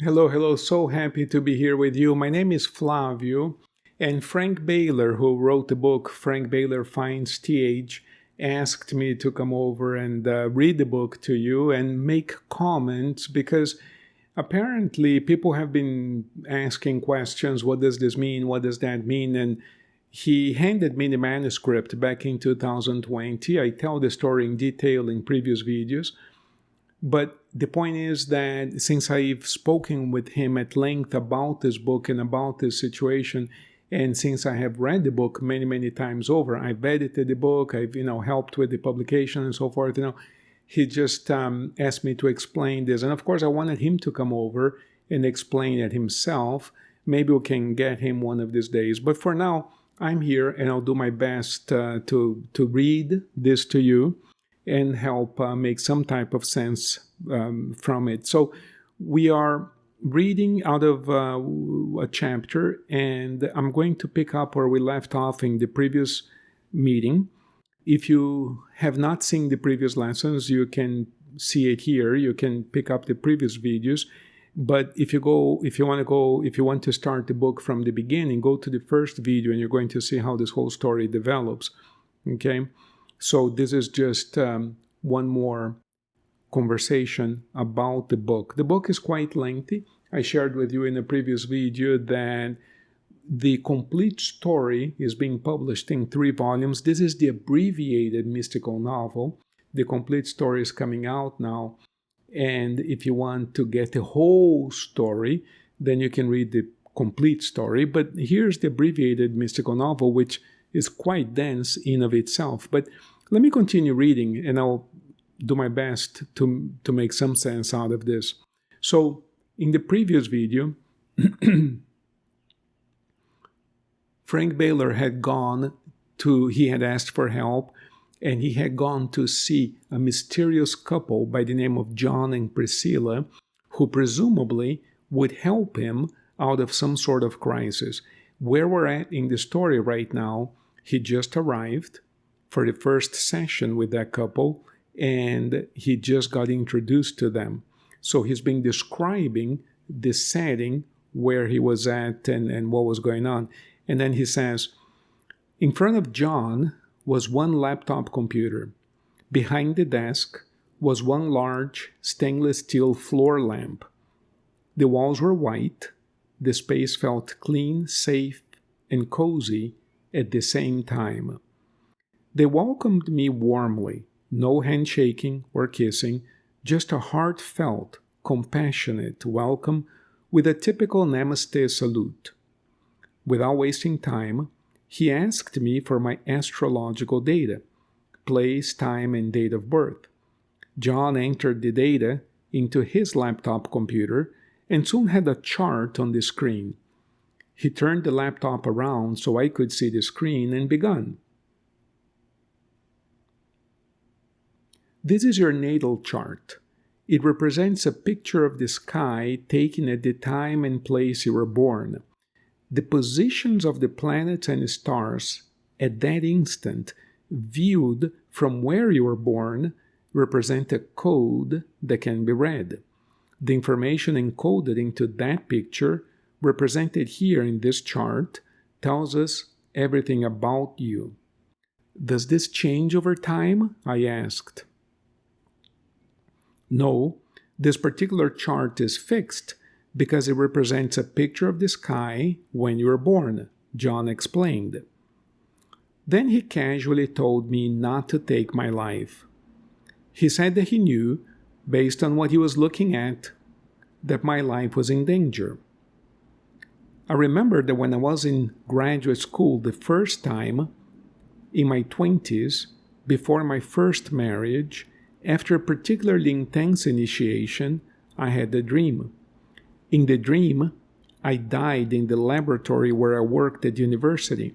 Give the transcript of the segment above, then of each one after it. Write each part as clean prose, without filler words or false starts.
Hello, hello. So happy to be here with you. My name is Flavio, and Frank Baler, who wrote the book Frank Baler Finds T.H, asked me to come over and read the book to you and make comments because apparently people have been asking questions. What does this mean? What does that mean? And he handed me the manuscript back in 2020. I tell the story in detail in previous videos. But the point is that since I've spoken with him at length about this book and about this situation, and since I have read the book many, many times over, I've edited the book, I've, helped with the publication and so forth, he just asked me to explain this. And of course, I wanted him to come over and explain it himself. Maybe we can get him one of these days. But for now, I'm here and I'll do my best to read this to you and help make some type of sense from it. So we are reading out of a chapter, and I'm going to pick up where we left off in the previous meeting. If you have not seen the previous lessons, you can see it here. You can pick up the previous videos. But if you want to start the book from the beginning, go to the first video and you're going to see how this whole story develops. Okay? So this is just one more conversation about the book. The book is quite lengthy. I shared with you in a previous video that the complete story is being published in 3 volumes. This is the abbreviated mystical novel. The complete story is coming out now. And if you want to get the whole story, then you can read the complete story. But here's the abbreviated mystical novel, which is quite dense in of itself. But let me continue reading and I'll do my best to make some sense out of this. So in the previous video, Frank Baler he had asked for help, and he had gone to see a mysterious couple by the name of John and Priscilla, who presumably would help him out of some sort of crisis. Where we're at in the story right now, he just arrived for the first session with that couple, and he just got introduced to them. So he's been describing the setting where he was at and what was going on. And then he says, in front of John was one laptop computer. Behind the desk was one large stainless steel floor lamp. The walls were white. The space felt clean, safe, and cozy at the same time. They welcomed me warmly, no handshaking or kissing, just a heartfelt, compassionate welcome with a typical namaste salute. Without wasting time, he asked me for my astrological data, place, time, and date of birth. John entered the data into his laptop computer and soon had a chart on the screen. He turned the laptop around so I could see the screen and began. This is your natal chart. It represents a picture of the sky taken at the time and place you were born. The positions of the planets and stars at that instant, viewed from where you were born, represent a code that can be read. The information encoded into that picture, represented here in this chart, tells us everything about you. Does this change over time? I asked. No, this particular chart is fixed because it represents a picture of the sky when you were born, John explained. Then he casually told me not to take my life. He said that he knew, based on what he was looking at, that my life was in danger. I remember that when I was in graduate school the first time, in my 20s, before my first marriage, after a particularly intense initiation, I had a dream. In the dream, I died in the laboratory where I worked at university.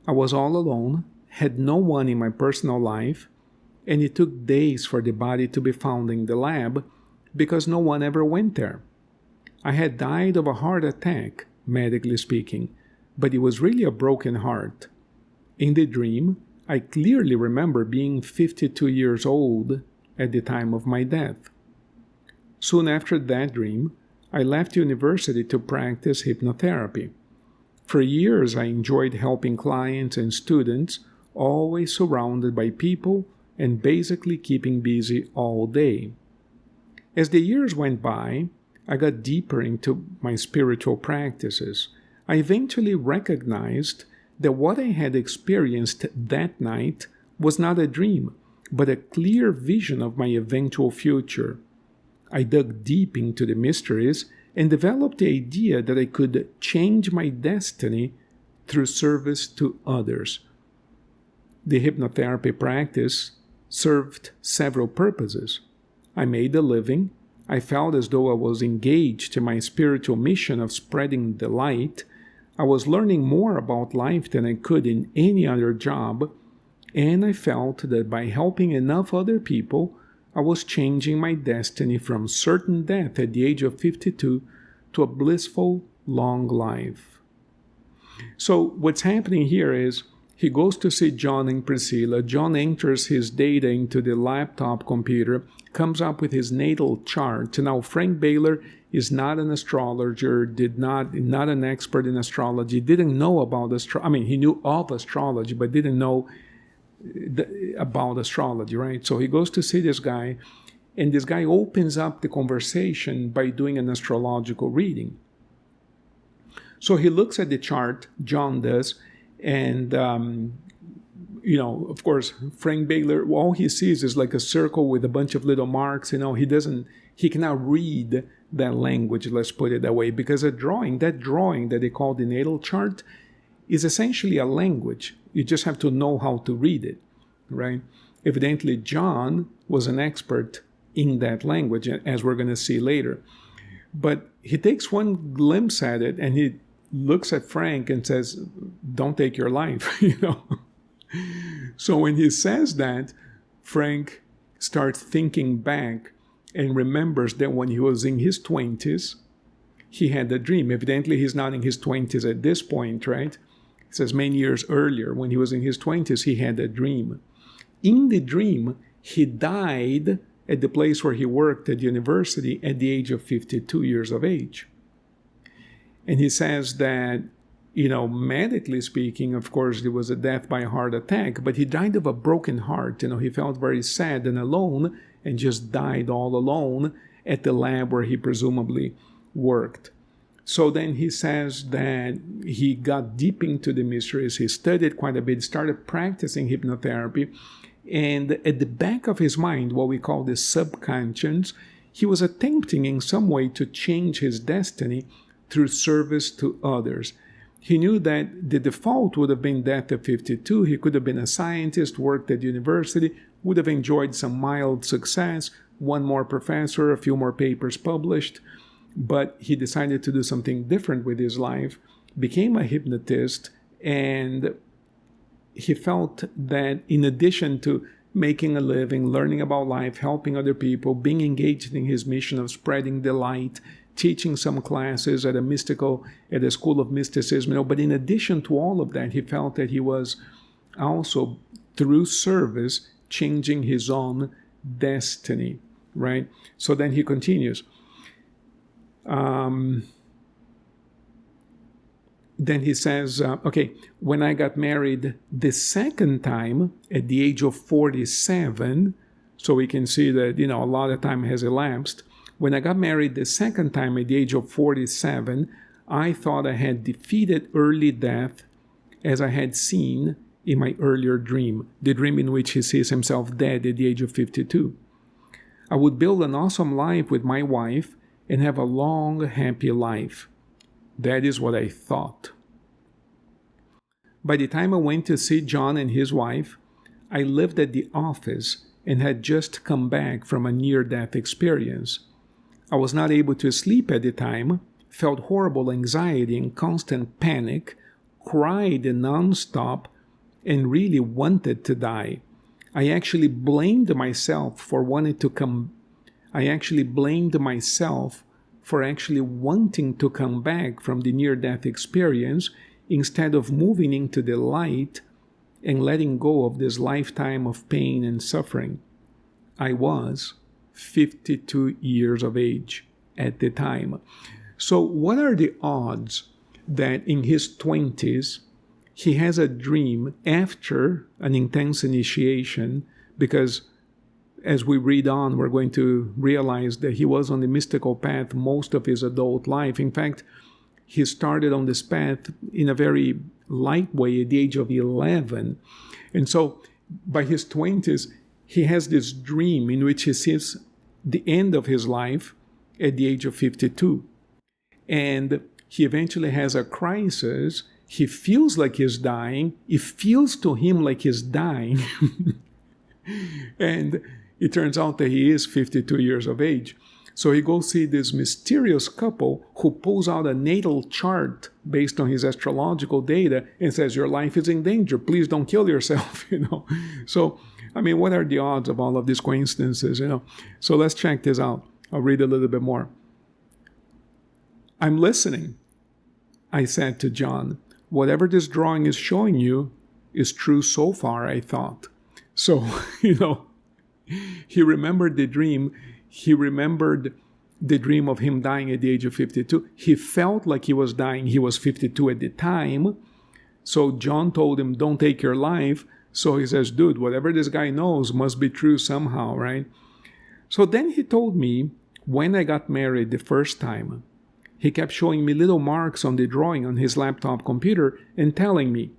I was all alone, had no one in my personal life, and it took days for the body to be found in the lab because no one ever went there. I had died of a heart attack, medically speaking, but it was really a broken heart. In the dream, I clearly remember being 52 years old at the time of my death. Soon after that dream, I left university to practice hypnotherapy. For years, I enjoyed helping clients and students, always surrounded by people and basically keeping busy all day. As the years went by, I got deeper into my spiritual practices. I eventually recognized that what I had experienced that night was not a dream, but a clear vision of my eventual future. I dug deep into the mysteries and developed the idea that I could change my destiny through service to others. The hypnotherapy practice served several purposes. I made a living. I felt as though I was engaged in my spiritual mission of spreading the light. I was learning more about life than I could in any other job, and I felt that by helping enough other people, I was changing my destiny from certain death at the age of 52 to a blissful, long life. So what's happening here is he goes to see John and Priscilla. John enters his data into the laptop computer, comes up with his natal chart. Now, Frank Baler is not an astrologer, not an expert in astrology, didn't know about astrology. He knew of astrology, but didn't know about astrology, right? So he goes to see this guy, and this guy opens up the conversation by doing an astrological reading. So he looks at the chart, John does, and, of course, Frank Baler, all he sees is like a circle with a bunch of little marks. He cannot read that language, let's put it that way, because that drawing that they call the natal chart is essentially a language. You just have to know how to read it, right? Evidently, John was an expert in that language, as we're going to see later. But he takes one glimpse at it, and he looks at Frank and says, "Don't take your life," So when he says that, Frank starts thinking back and remembers that when he was in his 20s, he had a dream. Evidently, he's not in his 20s at this point, right? It says many years earlier, when he was in his 20s, he had a dream. In the dream, he died at the place where he worked at university at the age of 52 years of age. And he says that, medically speaking, of course, there was a death by heart attack, but he died of a broken heart. He felt very sad and alone and just died all alone at the lab where he presumably worked. So then he says that he got deep into the mysteries. He studied quite a bit, started practicing hypnotherapy. And at the back of his mind, what we call the subconscious, he was attempting in some way to change his destiny through service to others. He knew that the default would have been death at 52. He could have been a scientist, worked at university, would have enjoyed some mild success, one more professor, a few more papers published. But he decided to do something different with his life, became a hypnotist, and he felt that in addition to making a living, learning about life, helping other people, being engaged in his mission of spreading the light, teaching some classes at a school of mysticism, but in addition to all of that, he felt that he was also, through service, changing his own destiny, right? So then he continues. Then he says, when I got married the second time at the age of 47, so we can see that, a lot of time has elapsed. When I got married the second time at the age of 47, I thought I had defeated early death as I had seen in my earlier dream, the dream in which he sees himself dead at the age of 52. I would build an awesome life with my wife and have a long, happy life. That is what I thought. By the time I went to see John and his wife, I lived at the office and had just come back from a near-death experience. I was not able to sleep at the time, felt horrible anxiety and constant panic, cried non-stop, and really wanted to die. I actually blamed myself for wanting to come back from the near-death experience instead of moving into the light and letting go of this lifetime of pain and suffering. I was 52 years of age at the time. So what are the odds that in his 20s, he has a dream after an intense initiation? Because as we read on, we're going to realize that he was on the mystical path most of his adult life. In fact, he started on this path in a very light way at the age of 11. And so by his 20s, he has this dream in which he sees the end of his life at the age of 52. And he eventually has a crisis. He feels like he's dying. It feels to him like he's dying. And it turns out that he is 52 years of age. So he goes see this mysterious couple who pulls out a natal chart based on his astrological data and says, your life is in danger. Please don't kill yourself, So, I mean, what are the odds of all of these coincidences, So let's check this out. I'll read a little bit more. I'm listening, I said to John. Whatever this drawing is showing you is true so far, I thought. So, he remembered the dream. He remembered the dream of him dying at the age of 52. He felt like he was dying. He was 52 at the time. So John told him, don't take your life. So he says, dude, whatever this guy knows must be true somehow, right? So then he told me when I got married the first time, he kept showing me little marks on the drawing on his laptop computer and telling me,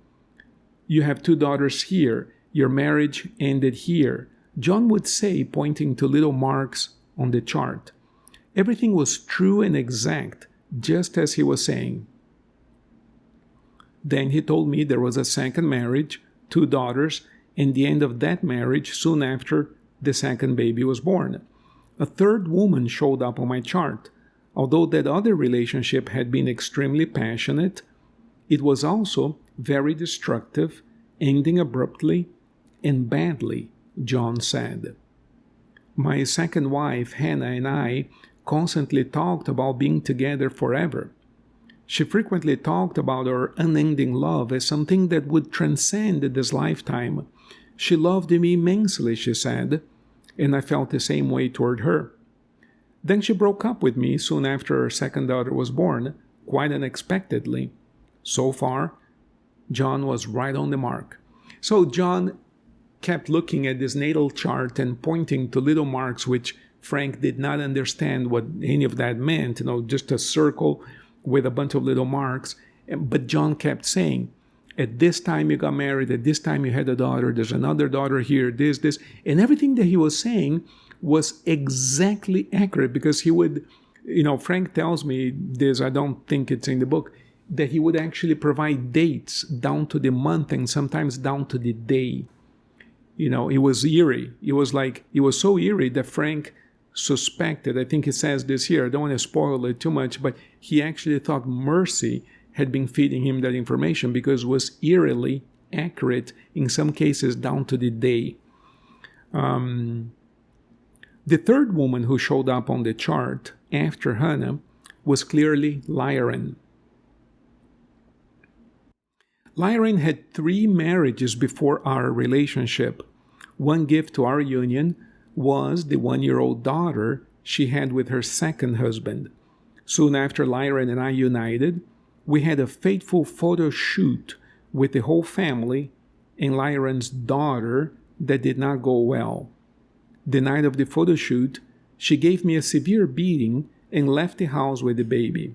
you have 2 daughters here. Your marriage ended here. John would say, pointing to little marks on the chart. Everything was true and exact, just as he was saying. Then he told me there was a second marriage, 2 daughters, and the end of that marriage soon after the second baby was born. A third woman showed up on my chart. Although that other relationship had been extremely passionate, it was also very destructive, ending abruptly and badly, John said. My second wife, Hannah, and I constantly talked about being together forever. She frequently talked about our unending love as something that would transcend this lifetime. She loved me immensely, she said, and I felt the same way toward her. Then she broke up with me soon after her second daughter was born, quite unexpectedly. So far, John was right on the mark. So John kept looking at this natal chart and pointing to little marks which Frank did not understand what any of that meant, just a circle with a bunch of little marks. But John kept saying, at this time you got married, at this time you had a daughter, there's another daughter here, this. And everything that he was saying was exactly accurate because he would, Frank tells me this, I don't think it's in the book, that he would actually provide dates down to the month and sometimes down to the day. It was eerie. It was so eerie that Frank suspected, I think he says this here, I don't want to spoil it too much, but he actually thought Mercy had been feeding him that information because it was eerily accurate, in some cases down to the day. The third woman who showed up on the chart after Hannah was clearly Lyran. Lyran had 3 marriages before our relationship. One gift to our union was the 1-year-old daughter she had with her second husband. Soon after Lyran and I united, we had a fateful photo shoot with the whole family and Lyran's daughter that did not go well. The night of the photo shoot, she gave me a severe beating and left the house with the baby.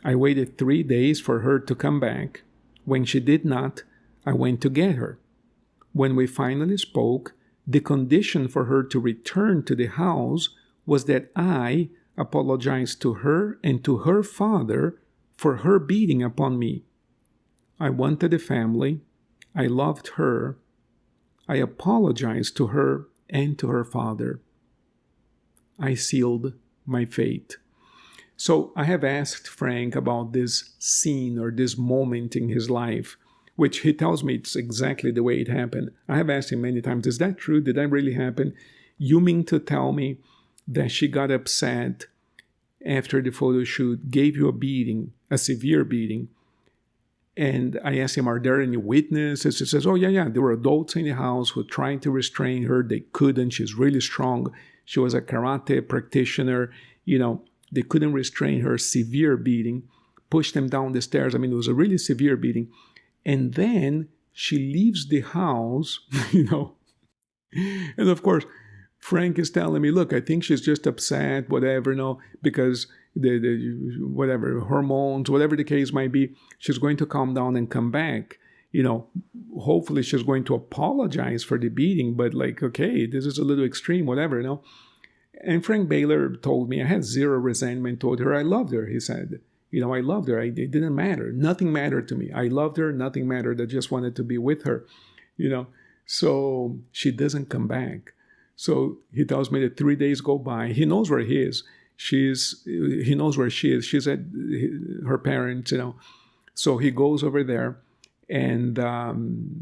I waited 3 days for her to come back. When she did not, I went to get her. When we finally spoke, the condition for her to return to the house was that I apologized to her and to her father for her beating upon me. I wanted a family. I loved her. I apologized to her and to her father. I sealed my fate. So I have asked Frank about this scene or this moment in his life, which he tells me it's exactly the way it happened. I have asked him many times, is that true? Did that really happen? You mean to tell me that she got upset after the photo shoot, gave you a beating, a severe beating? And I asked him, are there any witnesses? He says, oh, yeah, there were adults in the house who tried to restrain her. They couldn't. She's really strong. She was a karate practitioner, They couldn't restrain her, severe beating, pushed them down the stairs. I mean, it was a really severe beating. And then she leaves the house, And of course, Frank is telling me, look, I think she's just upset, whatever, because the whatever, hormones, whatever the case might be, she's going to calm down and come back. Hopefully she's going to apologize for the beating, but okay, this is a little extreme, whatever, And Frank Baler told me I had zero resentment toward her. I loved her, he said. I loved her. It didn't matter. Nothing mattered to me. I loved her. Nothing mattered. I just wanted to be with her, So she doesn't come back. So he tells me that 3 days go by. He knows where he is. He knows where she is. She's at her parents, So he goes over there and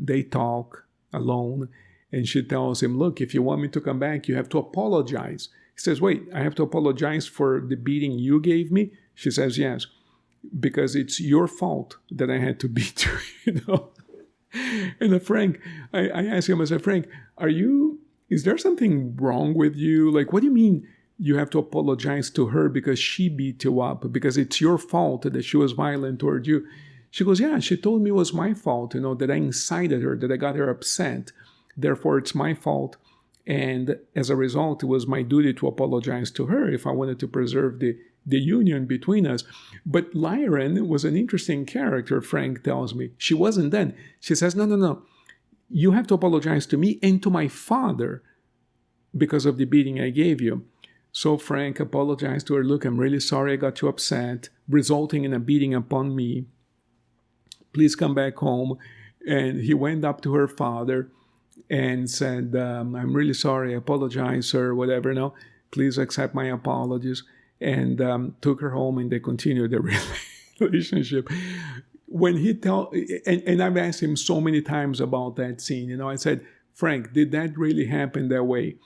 they talk alone. And she tells him, look, if you want me to come back, you have to apologize. He says, wait, I have to apologize for the beating you gave me? She says, yes, because it's your fault that I had to beat you, And Frank, I asked him, I said, Frank, is there something wrong with you? What do you mean you have to apologize to her because she beat you up? Because it's your fault that she was violent toward you? She goes, yeah, she told me it was my fault, that I incited her, that I got her upset. Therefore, it's my fault. And as a result, it was my duty to apologize to her if I wanted to preserve the union between us. But Lyran was an interesting character, Frank tells me. She wasn't then. She says, no. You have to apologize to me and to my father because of the beating I gave you. So Frank apologized to her. Look, I'm really sorry I got you upset, resulting in a beating upon me. Please come back home. And he went up to her father and said, I'm really sorry, I apologize, sir, whatever, please accept my apologies, and took her home, and they continued their relationship. When and I've asked him so many times about that scene, I said, Frank, did that really happen that way?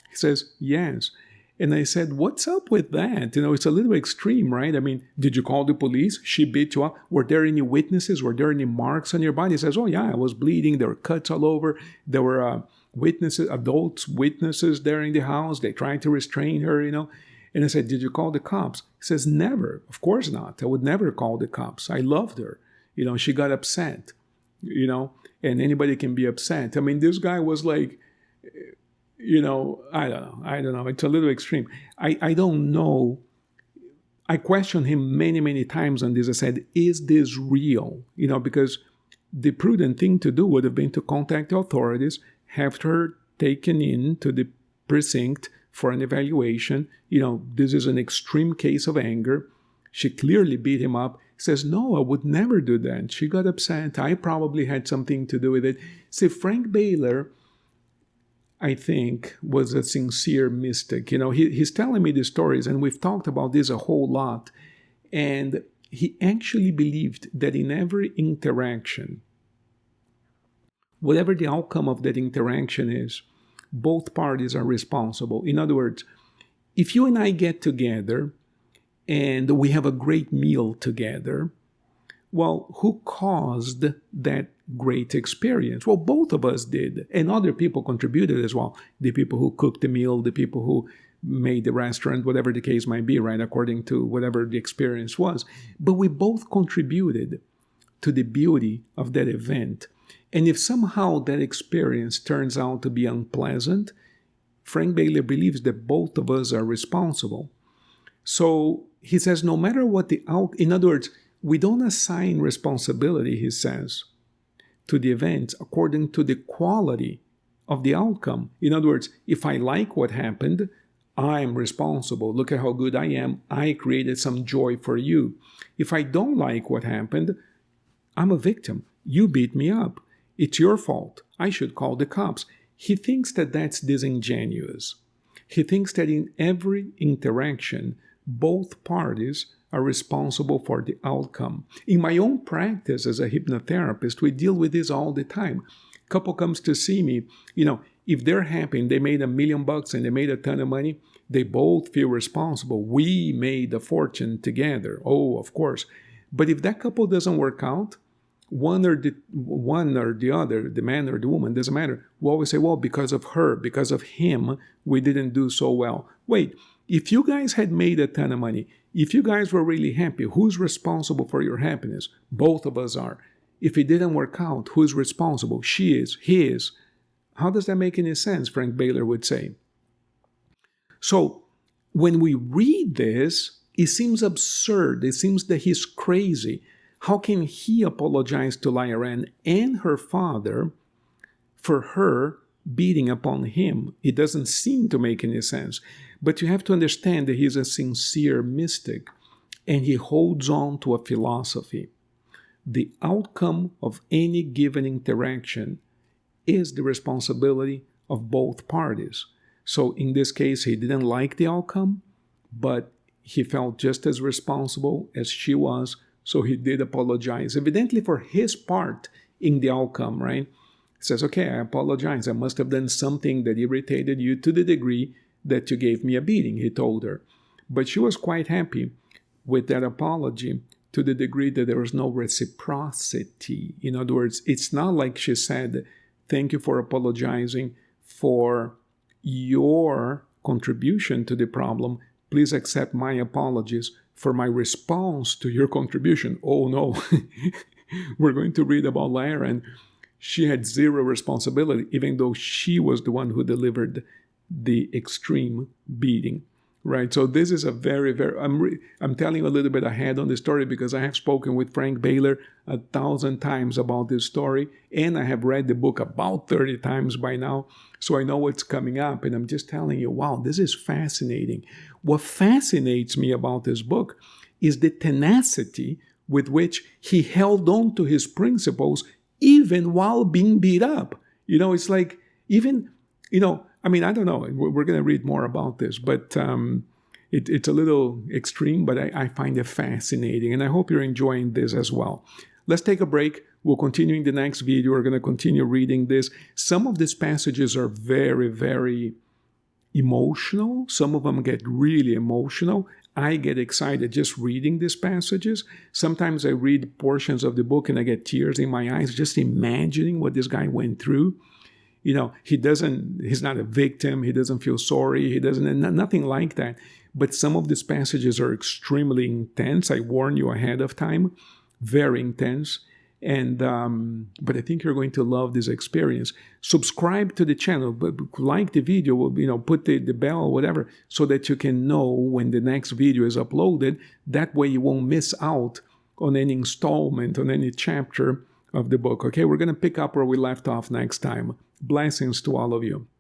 He says, yes. And I said, what's up with that? It's a little extreme, right? I mean, did you call the police? She beat you up. Were there any witnesses? Were there any marks on your body? He says, oh, yeah, I was bleeding. There were cuts all over. There were adult witnesses there in the house. They tried to restrain her, And I said, did you call the cops? He says, never. Of course not. I would never call the cops. I loved her. She got upset, and anybody can be upset. I mean, this guy was like, I don't know. It's a little extreme. I don't know. I questioned him many, many times on this. I said, is this real? Because the prudent thing to do would have been to contact the authorities, have her taken in to the precinct for an evaluation. This is an extreme case of anger. She clearly beat him up. He says, no, I would never do that. She got upset. I probably had something to do with it. See, Frank Baler, I think, was a sincere mystic. He's telling me the stories, and we've talked about this a whole lot. And he actually believed that in every interaction, whatever the outcome of that interaction is, both parties are responsible. In other words, if you and I get together and we have a great meal together, well, who caused that great experience? Well, both of us did, and other people contributed as well. The people who cooked the meal, the people who made the restaurant, whatever the case might be, right, according to whatever the experience was. But we both contributed to the beauty of that event. And if somehow that experience turns out to be unpleasant, Frank Baler believes that both of us are responsible. So he says, no matter what in other words, we don't assign responsibility, he says, to the events according to the quality of the outcome. In other words, if I like what happened, I'm responsible. Look at how good I am. I created some joy for you. If I don't like what happened, I'm a victim. You beat me up. It's your fault. I should call the cops. He thinks that that's disingenuous. He thinks that in every interaction, both parties are responsible for the outcome. In my own practice as a hypnotherapist, we deal with this all the time. Couple comes to see me, if they're happy and they made $1 million and they made a ton of money, they both feel responsible. We made a fortune together. Oh, of course. But if that couple doesn't work out, one or the other, the man or the woman, doesn't matter. We always say, well, because of her, because of him, we didn't do so well. Wait, If you guys had made a ton of money, if you guys were really happy, who's responsible for your happiness? Both of us are. If it didn't work out, who's responsible? She is, he is. How does that make any sense? Frank Baler would say. So when we read this, it seems absurd. It seems that he's crazy. How can he apologize to Lyra and her father for her beating upon him? It doesn't seem to make any sense. But you have to understand that he's a sincere mystic, and he holds on to a philosophy. The outcome of any given interaction is the responsibility of both parties. So in this case, he didn't like the outcome, but he felt just as responsible as she was, so he did apologize, evidently for his part in the outcome, right? He says, okay, I apologize. I must have done something that irritated you to the degree that you gave me a beating, he told her. But she was quite happy with that apology to the degree that there was no reciprocity. In other words, it's not like she said, thank you for apologizing for your contribution to the problem. Please accept my apologies for my response to your contribution. Oh no, we're going to read about Lyra, and she had zero responsibility, even though she was the one who delivered the extreme beating, right? So this is a very, very, I'm telling you a little bit ahead on the story because I have spoken with Frank Baler 1,000 times about this story, and I have read the book about 30 times by now, so I know what's coming up, and I'm just telling you, wow, this is fascinating. What fascinates me about this book is the tenacity with which he held on to his principles even while being beat up. You know, it's like, even, you know, I mean, I don't know. We're going to read more about this, but it's a little extreme, but I find it fascinating, and I hope you're enjoying this as well. Let's take a break. We'll continue in the next video. We're going to continue reading this. Some of these passages are very, very emotional. Some of them get really emotional. I get excited just reading these passages. Sometimes I read portions of the book and I get tears in my eyes just imagining what this guy went through. You know, he's not a victim. He doesn't feel sorry. He doesn't, nothing like that. But some of these passages are extremely intense. I warn you ahead of time. Very intense. And but I think you're going to love this experience. Subscribe to the channel, but like the video, you know, put the bell or whatever, so that you can know when the next video is uploaded. That way you won't miss out on any installment, on any chapter of the book. Okay, we're going to pick up where we left off next time. Blessings to all of you.